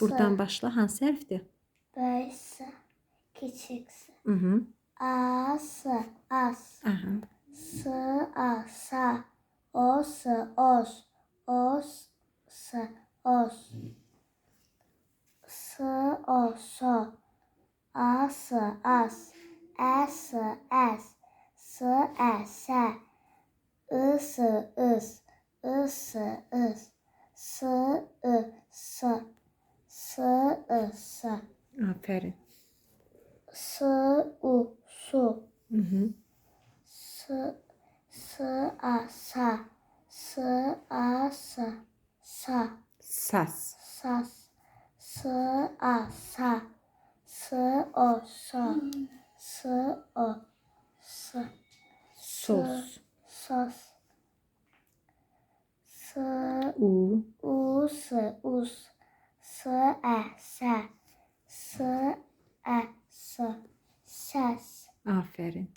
Buradan başla. Hansı hərfdir? Böysə. Kiçiksə. Mhm. Ası. As. Aha. S. Asa. Os. Os. Os. S. Os. S. O. So. As. As. Es. Es. S. Ese. Is. Is. Is. Is. S. I. S. S. I. S. Aferin. S. U. Su. Mhm. S. A. Sa. S. A. Sa. Sa. Sas. Sas. S. A. Sa. S. O. So. S. O. S. Sos. Sos. S. U. Us. Us. S. E. Se. S. E. S. Ses. Aferin.